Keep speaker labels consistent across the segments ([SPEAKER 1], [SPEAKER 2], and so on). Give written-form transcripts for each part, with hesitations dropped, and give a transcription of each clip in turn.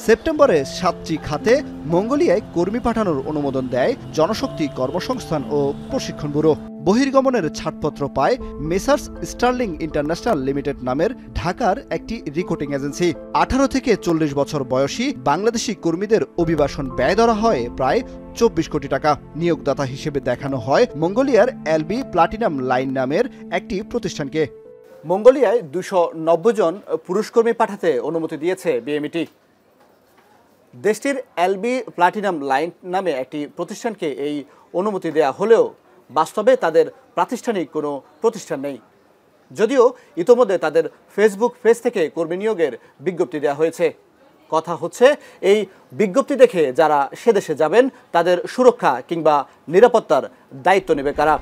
[SPEAKER 1] সেপ্টেম্বরে 7টি খাতে মঙ্গোলিয়ায় কর্মী পাঠানোর অনুমোদন দেয় জনশক্তি কর্মসংস্থান ও প্রশিক্ষণ ব্যুরো। বহির্গমনের ছাড়পত্র পায় মেসার্স স্টার্লিং ইন্টারন্যাশনাল লিমিটেড নামের ঢাকার একটি রিক্রুটিং এজেন্সি। 18 থেকে 40 বছর বয়সী বাংলাদেশি কর্মীদের অভিবাসন ব্যয় ধরা হয় প্রায় 24 কোটি টাকা। নিয়োগদাতা হিসেবে দেখানো হয় মঙ্গোলিয়ার এলবি প্লাটিনাম লাইন নামের একটি প্রতিষ্ঠানকে। মঙ্গোলিয়ায় 290 জন পুরুষকর্মী পাঠাতে অনুমতি দিয়েছে বিএমইটি। দেশটির এলবি প্লাটিনাম লাইন নামে একটি প্রতিষ্ঠানকে এই অনুমতি দেয়া হলেও বাস্তবে তাদের প্রাতিষ্ঠানিক কোনো প্রতিষ্ঠান নেই। যদিও ইতোমধ্যে তাদের ফেসবুক পেজ থেকে কর্মী নিয়োগের বিজ্ঞপ্তি দেওয়া হয়েছে। কথা হচ্ছে এই বিজ্ঞপ্তি দেখে যারা সে দেশে যাবেন তাদের সুরক্ষা কিংবা নিরাপত্তার দায়িত্ব নেবে কারা?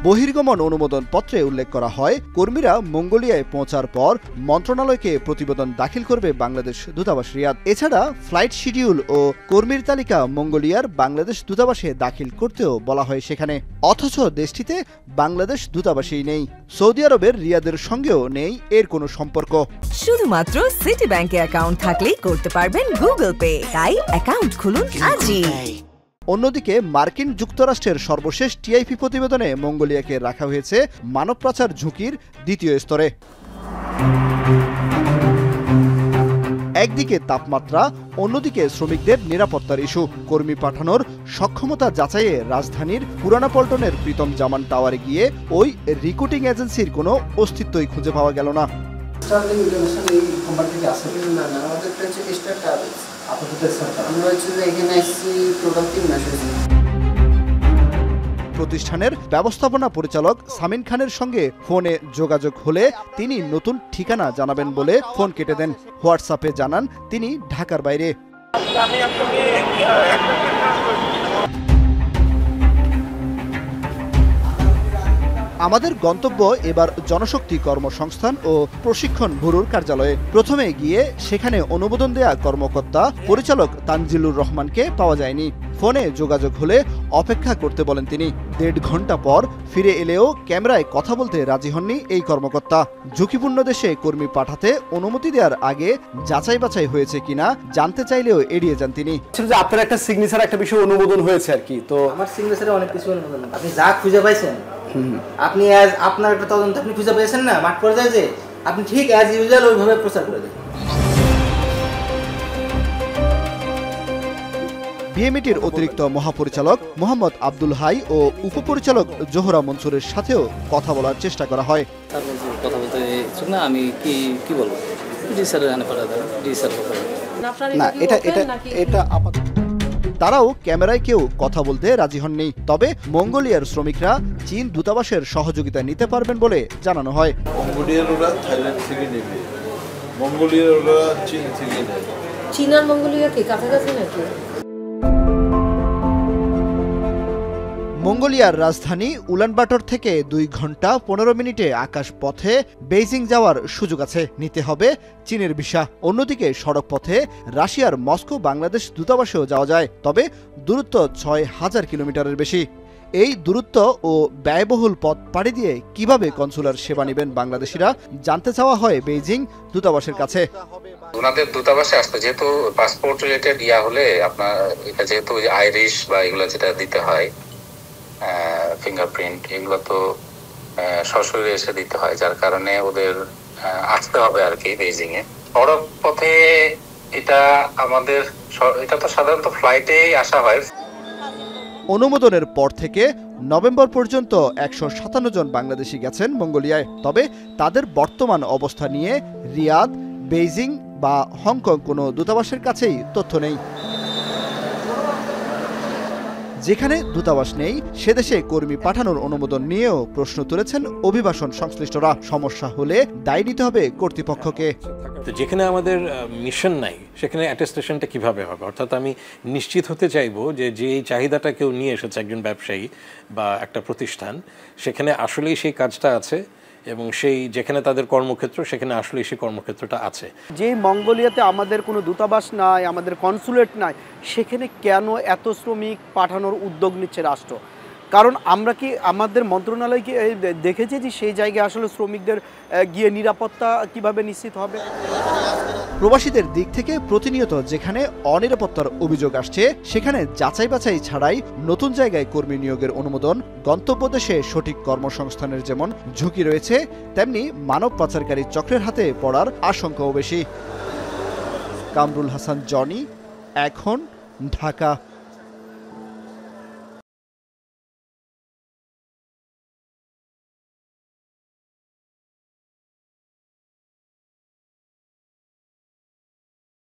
[SPEAKER 1] বহির্গমন অনুমোদন পত্রে উল্লেখ করা হয়, কর্মীরা মঙ্গোলিয়ায় পৌঁছার পর মন্ত্রণালয়কে প্রতিবেদন দাখিল করবে বাংলাদেশ দূতাবাস রিয়াদ। এছাড়া ফ্লাইট শিডিউল ও কর্মীর তালিকা মঙ্গোলিয়ার বাংলাদেশ দূতাবাসে দাখিল করতেও বলা হয় সেখানে। অথচ দেশটিতে বাংলাদেশ দূতাবাসই নেই। সৌদি আরবের রিয়াদের সঙ্গেও নেই এর কোনো সম্পর্ক।
[SPEAKER 2] শুধুমাত্র সিটি ব্যাংকে অ্যাকাউন্ট থাকলেই করতে পারবেন গুগল পে। তাই অ্যাকাউন্ট খুলুন আজই।
[SPEAKER 1] অন্যদিকে মার্কিন যুক্তরাষ্ট্রের সর্বশেষ টিআইপি প্রতিবেদনে মঙ্গোলিয়াকে রাখা হয়েছে মানব পাচার ঝুঁকির দ্বিতীয় স্তরে। একদিকে তাপমাত্রা, অন্যদিকে শ্রমিকদের নিরাপত্তার ইস্যু। কর্মী পাঠানোর সক্ষমতা যাচাইয়ে রাজধানীর পুরানা পল্টনের প্রীতম জামান টাওয়ারে গিয়ে ওই রিক্রুটিং এজেন্সির কোনো অস্তিত্বই খুঁজে পাওয়া গেল না। প্রতিষ্ঠানের ব্যবস্থাপনা পরিচালক সামিন খানের সঙ্গে ফোনে যোগাযোগ হলে তিনি নতুন ঠিকানা জানাবেন বলে ফোন কেটে দেন। হোয়াটসঅ্যাপে জানান তিনি ঢাকার বাইরে। আমাদের গন্তব্য এবার জনশক্তি কর্মসংস্থান ও প্রশিক্ষণ ব্যুরোর কার্যালয়ে। প্রথমে গিয়ে সেখানে অনুমোদন দেয়া কর্মকর্তা পরিচালক তানজিলুর রহমানকে পাওয়া যায়নি। ফোনে যোগাযোগ হলে অপেক্ষা করতে বলেন তিনি। 1.5 ঘন্টা পর ফিরে এলেও ক্যামেরায় কথা বলতে রাজি হননি এই কর্মকর্তা। ঝুঁকিপূর্ণ দেশে কর্মী পাঠাতে অনুমতি দেওয়ার আগে যাচাই বাছাই হয়েছে কিনা জানতে চাইলেও এড়িয়ে যান তিনি।
[SPEAKER 3] আপনার একটা সিগনেচার একটা বিষয় অনুমোদন হয়েছে আর কি। তো
[SPEAKER 4] আমার সিগনেচারে অনেক কিছু অনুমোদন। আপনি যা খুঁজে পাইছেন, আপনি আপনার একটা তদন্ত আপনি খুঁজে পেয়েছেন না মাঠ পর্যায়ে, যে আপনি ঠিক অ্যাজ ইউজুয়াল ওইভাবে প্রচার করে দেন।
[SPEAKER 1] বিএমইটির অতিরিক্ত মহাপরিচালক মোহাম্মদ আব্দুল হাই ও উপপরিচালক জোহরা মনসুরের সাথেও কথা বলার চেষ্টা করা হয়।
[SPEAKER 5] কথা বলতে ইচ্ছুক না, আমি কি বলবো, ডি স্যার
[SPEAKER 1] না, এটা আপাতত তারাও ক্যামেরায় কেউ কথা বলতে রাজি হননি। তবে মঙ্গোলিয়ার শ্রমিকরা চীন দূতাবাসের সহযোগিতা নিতে পারবেন বলে জানানো হয়।
[SPEAKER 6] মঙ্গোলিয়ানরা থাইল্যান্ড থেকে নেবে, মঙ্গোলিয়ানরা চীন থেকে নেবে।
[SPEAKER 7] চীন আর মঙ্গোলিয়া কি কাছাকাছি নাকি?
[SPEAKER 1] মঙ্গোলিয়ার রাজধানী উলানবাটর থেকে 2 ঘন্টা 15 মিনিটে আকাশ পথে বেইজিং যাওয়ার সুযোগ আছে। নিতে হবে চীনের ভিসা। অন্যদিকে সড়ক পথে রাশিয়ার মস্কো বাংলাদেশ দূতাবাসেও যাওয়া যায়, তবে দূরত্ব 6000 কিলোমিটারের বেশি। এই দূরত্ব ও ব্যয়বহুল পথ পাড়ি দিয়ে কিভাবে কনসুলার সেবা নেবেন বাংলাদেশিরা জানতে চাওয়া হয় বেইজিং দূতাবাসের কাছে।
[SPEAKER 8] ওনাদের দূতাবাসে আসতে যেহেতু পাসপোর্ট রিলেটেড হলে আপনার এটা যেহেতু আইরিশ বা এগুলো যেটা দিতে হয় ফিঙ্গারপ্রিন্ট, এগুলো তো সরাসরি এসে দিতে হয়, যার কারণে ওদের আসতে হবে আর কি বেইজিং এ। সড়ক পথে এটা তো সাধারণত ফ্লাইটেই আসা হয়।
[SPEAKER 1] অনুমোদনের পর থেকে নভেম্বর পর্যন্ত 157 জন বাংলাদেশি গেছেন মঙ্গোলিয়ায়। তবে তাদের বর্তমান অবস্থা নিয়ে রিয়াদ, বেইজিং বা হংকং কোনো দূতাবাসের কাছেই তথ্য নেই। যেখানে দূতাবাস নেই সেদেশে কর্মী পাঠানোর অনুমোদন নিয়েও প্রশ্ন তুলেছেন অভিবাসন সংশ্লিষ্টরা। সমস্যা হলে দায় নিতে হবে কর্তৃপক্ষকে।
[SPEAKER 9] তো যেখানে আমাদের মিশন নাই সেখানে অ্যাটেস্টেশনটা কিভাবে হবে? অর্থাৎ আমি নিশ্চিত হতে চাইবো যে এই চাহিদাটা কেউ নিয়ে এসেছে, একজন ব্যবসায়ী বা একটা প্রতিষ্ঠান, সেখানে আসলেই সেই কাজটা আছে এবং সেই যেখানে তাদের কর্মক্ষেত্র সেখানে আসলেই সেই কর্মক্ষেত্রটা আছে।
[SPEAKER 3] যে মঙ্গোলিয়াতে আমাদের কোনো দূতাবাস নাই, আমাদের কনসুলেট নাই, সেখানে কেন এত শ্রমিক পাঠানোর উদ্যোগ নিচ্ছে রাষ্ট্র? কারণ আমরা কি আমাদের মন্ত্রণালয় কি দেখেছে যে সেই জায়গায় আসলে শ্রমিকদের গিয়ে নিরাপত্তা কিভাবে নিশ্চিত হবে?
[SPEAKER 1] প্রবাসীদের দিক থেকে প্রতিনিয়ত যেখানে অনিরাপত্তার অভিযোগ আসছে সেখানে যাচাই বাছাই ছাড়াই নতুন জায়গায় কর্মী নিয়োগের অনুমোদন, গন্তব্য দেশে সঠিক কর্মসংস্থানের যেমন ঝুঁকি রয়েছে, তেমনি মানব পাচারকারী চক্রের হাতে পড়ার আশঙ্কাও বেশি। কামরুল হাসান জনি, এখন, ঢাকা।